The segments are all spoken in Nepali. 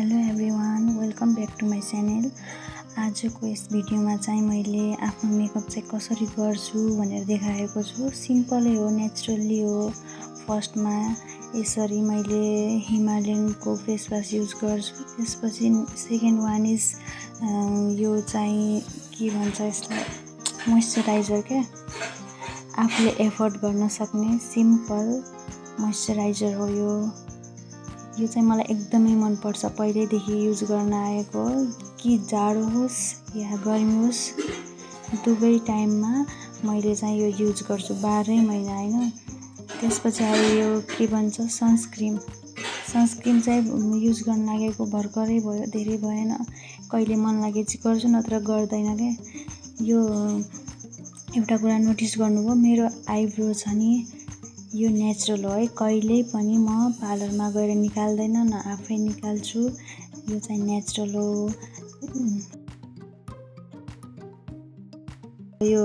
Hello everyone, welcome back to my channel. आजको यस भिडियोमा चाहिँ मैले आफ्नो मेकअप चाहिँ कसरी गर्छु भनेर देखाएको छु। सिम्पलै हो, नेचुरली हो। फर्स्टमा यसरी मैले हिमालयनको फेस वास युज गर्छु। त्यसपछि सेकेन्ड वान इज यो चाहिँ के भन्छ यसलाई, मोइस्चराइजर क्या, आफूले एफोर्ड गर्न सक्ने सिम्पल मोइस्चराइजर हो यो चाहिँ मलाई एकदमै मन पर्छ। पहिल्यैदेखि युज गर्न आएको, कि जाडो होस् या गर्मी होस्, दुवै टाइममा मैले चाहिँ यो युज गर्छु, 12 महिना हैन। त्यसपछि आयो यो के भन्छ सनस्क्रिन चाहिँ युज गर्न लागेको भर्खरै भयो, धेरै भएन। कहिले मन लागेपछि गर्छु, नत्र गर्दैन के। यो एउटा कुरा नोटिस गर्नुभयो, मेरो आइब्रो छ नि, यो नेचुरल हो है। कहिल्यै पनि म पार्लरमा गएर निकाल्दैन, न आफै निकाल्छु। यो चाहिँ नेचुरल हो। यो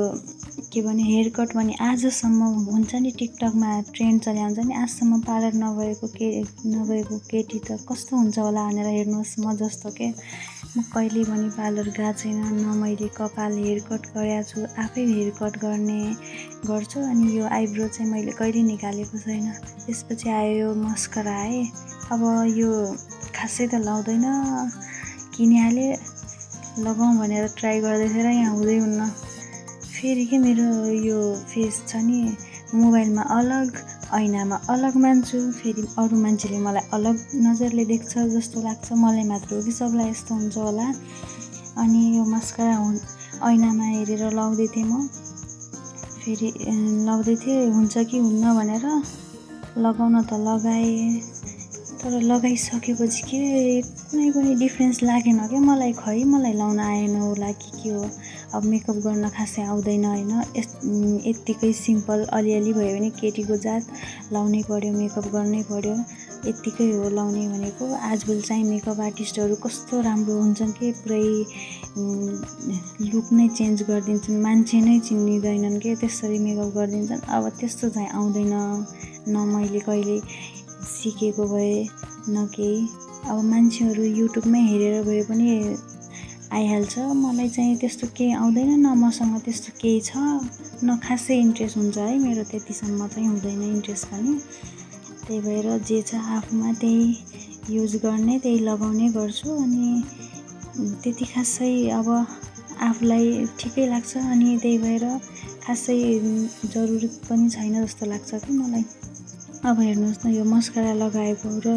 के भने हेयर कट भने आजसम्म हुन्छ नि, टिकटकमा ट्रेन्ड चल्या हुन्छ नि, आजसम्म पार्लर नभएको केटी त कस्तो हुन्छ होला भनेर हेर्नुहोस्, म जस्तो के। म कहिले पनि पार्लर गएको छैन, न मैले कपाल हेयर कट गरेको छु, आफै हेयर कट गर्छु। अनि यो आइब्रो चाहिँ मैले कहिले निकालेको छैन। त्यसपछि आयो यो मस्करा है। अब यो खासै त लाउँदैन, किनिहाले, लगाउँ भनेर ट्राई गर्दै थिएँ र यहाँ हुँदै हुन्न। फेरि के मेरो यो फेस छ नि, मोबाइलमा अलग, ऐनामा अलग मान्छु। फेरि अरू मान्छेले मलाई अलग नजरले देख्छ जस्तो लाग्छ। मलाई मात्र हो कि सबलाई यस्तो हुन्छ होला। अनि यो मस्करा ऐनामा हेरेर लाउँदै थिएँ म, फेरि लाउँदै थिएँ, हुन्छ कि हुन्न भनेर लगाउन त लगाएँ। तर लगाइसकेपछि के कुनै पनि डिफ्रेन्स लागेन क्या मलाई। मलाई लाउन आएन होला कि के हो। अब मेकअप गर्न खासै आउँदैन हैन, यत्तिकै सिम्पल अलिअलि भयो भने केटीको जात लाउनै पर्यो, मेकअप गर्नै पर्यो, यत्तिकै हो लाउने भनेको। आजकल चाहिँ मेकअप आर्टिस्टहरू कस्तो राम्रो हुन्छन् कि पुरै लुक नै चेन्ज गरिदिन्छन्, मान्छे नै चिन्दिँदैनन् के, त्यसरी मेकअप गरिदिन्छन्। अब त्यस्तो चाहिँ आउँदैन, न मैले कहिले सिकेको भए न केही। अब मान्छेहरू युट्युबमै हेरेर भए पनि आइहाल्छ। मलाई चाहिँ त्यस्तो केही आउँदैन, न मसँग त्यस्तो केही छ, न खासै इन्ट्रेस्ट हुन्छ है। मेरो त्यतिसम्म चाहिँ हुँदैन इन्ट्रेस्ट पनि। त्यही भएर जे छ आफूमा त्यही युज गर्ने, त्यही लगाउने गर्छु। अनि त्यति खासै अब आफूलाई ठिकै लाग्छ, अनि त्यही भएर खासै जरुरत पनि छैन जस्तो लाग्छ कि मलाई। अब हेर्नुहोस् न, यो मस्करा लगाएको र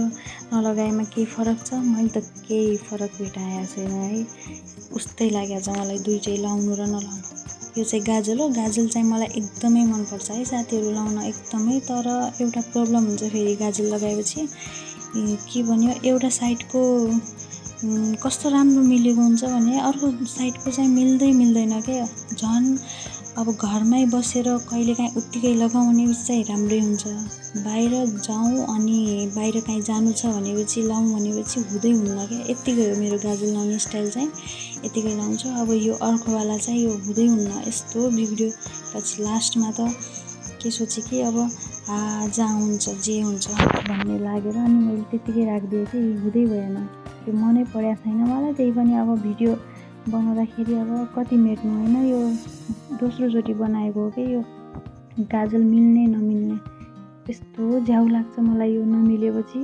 नलगाएमा केही फरक छ? मैले त केही फरक भेटाएको छैन है। उस्तै लागेको छ मलाई दुइटै लाउनु र नलाउनु। यो चाहिँ गाजल हो। गाजल चाहिँ मलाई एकदमै मनपर्छ है, साथीहरू लाउन एकदमै। तर एउटा प्रब्लम हुन्छ फेरि गाजल लगाएपछि, के भन्यो, एउटा साइडको कस्तो राम्रो मिलेको हुन्छ भने अर्को साइडको चाहिँ मिल्दैन क्या। झन् अब घरमै बसेर कहिलेकाहीँ उत्तिकै लगाउँ भनेपछि चाहिँ राम्रै हुन्छ। बाहिर जाउँ अनि बाहिर काहीँ जानु छ भनेपछि लाउँ भनेपछि हुँदै हुन्न क्या। यत्तिकै हो मेरो गाजल लाउने स्टाइल चाहिँ, यत्तिकै लाउँछु। अब यो अर्कोवाला चाहिँ यो हुँदै हुन्न, यस्तो बिग्रियो। पछि लास्टमा त के सोचेँ कि अब जहाँ हुन्छ जे हुन्छ भन्ने लागेर अनि मैले त्यत्तिकै राखिदिएँ कि हुँदै भएन। त्यो मनै परेको छैन मलाई। त्यही पनि अब भिडियो बनाउँदाखेरि अब कति मेट्नु होइन, यो दोस्रोचोटि बनाएको हो कि यो गाजल मिल्ने नमिल्ने, त्यस्तो झ्याउ लाग्छ मलाई यो नमिलेपछि,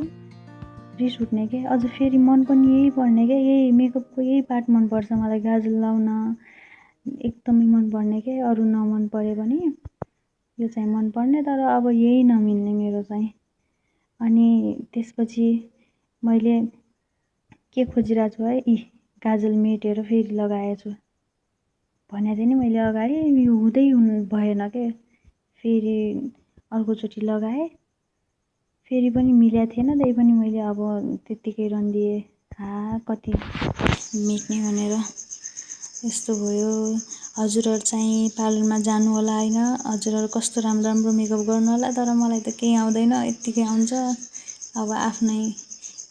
रिस उठ्ने के। अझ फेरि मन पनि यही पर्ने क्या, यही मेकअपको यही पार्ट मनपर्छ मलाई, गाजल लाउन एकदमै मनपर्ने के। अरू नमन परे पनि यो चाहिँ मनपर्ने, तर अब यही नमिल्ने मेरो चाहिँ। अनि त्यसपछि मैले के खोजिरहेको छु है, गाजल मेटेर फेरि लगाएछु भनेको थिएँ नि मैले अगाडि। यो हुँदै भएन के। फेरि अर्कोचोटि लगाएँ, फेरि पनि मिलेको थिएन। त्यही पनि मैले अब त्यत्तिकै रनिदिएँ, कति मेट्ने भनेर। यस्तो भयो। हजुरहरू चाहिँ पार्लरमा जानु होला होइन, हजुरहरू कस्तो राम्रो मेकअप गर्नु होला, तर मलाई त केही आउँदैन, यत्तिकै आउँछ। अब आफ्नै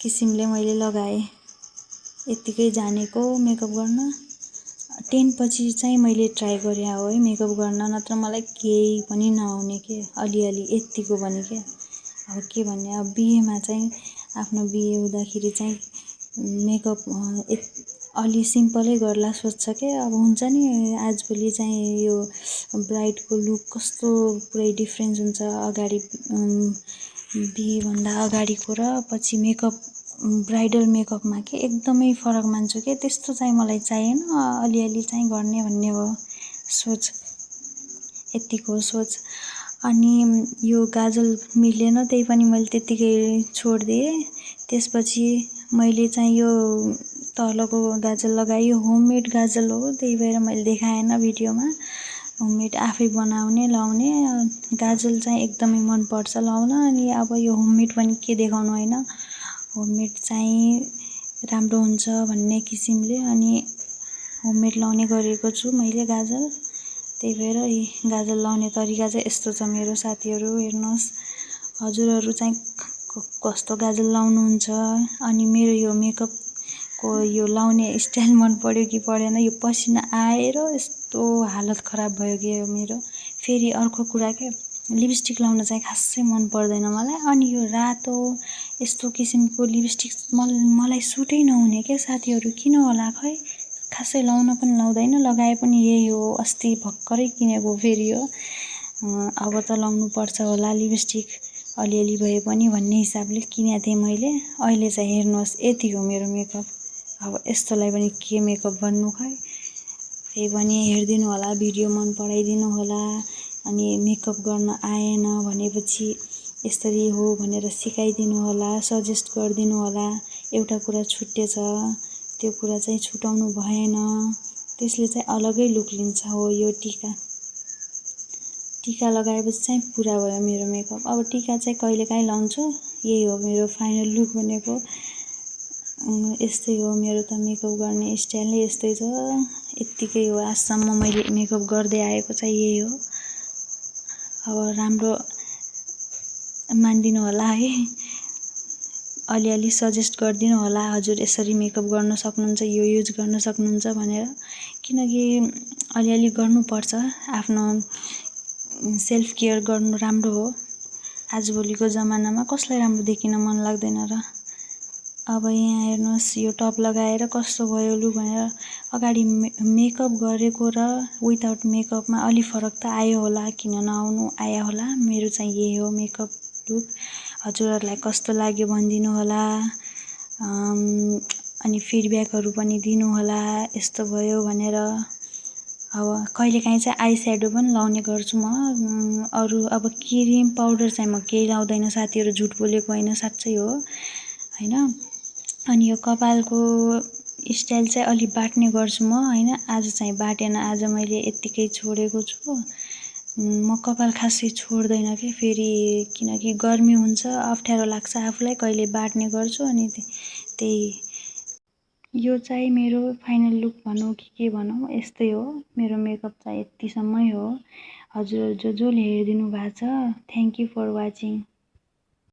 किसिमले मैले लगाएँ, यत्तिकै जानेको मेकअप गर्न। 10 पछि चाहिँ मैले ट्राई गरेँ हो है मेकअप गर्न, नत्र मलाई केही पनि नआउने के, अलिअलि यत्तिको पनि के। अब के भन्ने, अब बिहेमा चाहिँ आफ्नो बिहे हुँदाखेरि चाहिँ मेकअप अलि सिम्पलै गर्ला सोच्छ के। अब हुन्छ नि आजभोलि चाहिँ यो ब्राइडको लुक कस्तो पुरै डिफ्रेन्स हुन्छ, अगाडि बिहेभन्दा अगाडिको र पछि मेकअप ब्राइडल मेकअपमा के एकदमै फरक मान्छु के। त्यस्तो चाहिँ मलाई चाहिएन, अलिअलि चाहिँ गर्ने भन्ने हो सोच, यत्तिको सोच। अनि यो गाजल मिलेन, त्यही पनि मैले त्यत्तिकै छोडिदिएँ। त्यसपछि मैले चाहिँ यो तलको गाजल लगाएँ, यो होममेड गाजल हो, त्यही भएर मैले देखाएन भिडियोमा। होममेड आफै बनाउने लाउने गाजल चाहिँ एकदमै मनपर्छ लाउन। अनि अब यो होममेड पनि के देखाउनु होइन, होममेड चाहिँ राम्रो हुन्छ भन्ने किसिमले अनि होममेड लाउने गरेको छु मैले गाजल। त्यही भएर गाजल लाउने तरिका चाहिँ यस्तो छ मेरो साथीहरू, हेर्नुहोस्। हजुरहरू चाहिँ कस्तो गाजल लाउनुहुन्छ, अनि मेरो यो मेकअपको यो लाउने स्टाइल मन पर्यो कि परेन। यो पसिना आएर यस्तो हालत खराब भयो कि मेरो। फेरि अर्को कुरा के, लिपस्टिक लाउन चाहिँ खासै मन पर्दैन मलाई। अनि यो रातो यस्तो किसिमको लिपस्टिक मलाई सुटै नहुने क्या साथीहरू, किन होला खै। खासै लाउन पनि लाउँदैन, लगाए पनि यही हो, अस्ति भर्खरै किनेको फेरि हो। अब त लाउनुपर्छ होला लिपस्टिक अलिअलि भए पनि भन्ने हिसाबले किनेको थिएँ मैले। अहिले चाहिँ हेर्नुहोस् यति हो मेरो मेकअप। अब यस्तोलाई पनि के मेकअप भन्नु खै। त्यही पनि हेरिदिनु होला, भिडियो मन पराइदिनु होला। अनि मेकअप गर्न आएन भनेपछि यसरी हो भनेर सिकाइदिनु होला, सजेस्ट गरिदिनु होला। एउटा कुरा छुटेछ, त्यो कुरा चाहिँ छुटाउनु भएन, त्यसले चाहिँ अलगै लुक लिन्छ। हो यो टिका लगाएपछि चाहिँ पुरा भयो मेरो मेकअप। अब टिका चाहिँ कहिलेकाहीँ लाउँछु, यही हो मेरो फाइनल लुक भनेको। यस्तै हो मेरो त मेकअप गर्ने स्टाइलै यस्तै छ, यत्तिकै हो। आजसम्म मैले मेकअप गर्दै आएको चाहिँ यही हो। अब राम्रो मानिदिनु होला है, अलिअलि सजेस्ट गरिदिनु होला, हजुर यसरी मेकअप गर्न सक्नुहुन्छ, यो युज गर्न सक्नुहुन्छ भनेर। किनकि अलिअलि गर्नुपर्छ, आफ्नो सेल्फ केयर गर्नु राम्रो हो। आजभोलिको जमानामा कसलाई राम्रो देखिन मन लाग्दैन र। अब यहाँ हेर्नुहोस् यो टप लगाएर कस्तो भयो लुक भनेर। अगाडि मेकअप गरेको र विदाउट मेकअपमा अलि फरक त आयो होला, किन नआउनु, आयो होला। मेरो चाहिँ यही हो मेकअप लुक। हजुरहरूलाई कस्तो लाग्यो भनिदिनु होला। अनि फिडब्याकहरू पनि दिनु होला, यस्तो भयो भनेर। अब कहिलेकाहीँ चाहिँ आई स्याडो पनि लाउने गर्छु म। अरू अब क्रिम पाउडर चाहिँ म केही लाउँदैन साथीहरू, झुट बोलेको होइन, साँच्चै हो होइन। अनि यो कपालको स्टाइल चाहिँ अलि बाट्ने गर्छु म होइन। आज चाहिँ बाटेन, आज मैले यत्तिकै छोडेको छु। म कपाल खासै छोड्दैन कि, फेरि किनकि गर्मी हुन्छ, अप्ठ्यारो लाग्छ आफूलाई, कहिले बाट्ने गर्छु। अनि त्यही यो चाहिँ मेरो फाइनल लुक भनौँ कि के भनौँ, यस्तै हो मेरो मेकअप चाहिँ, यतिसम्मै हो। हजुरहरू जसले हेरिदिनु भएको छ, थ्याङ्क यू फर वाचिङ।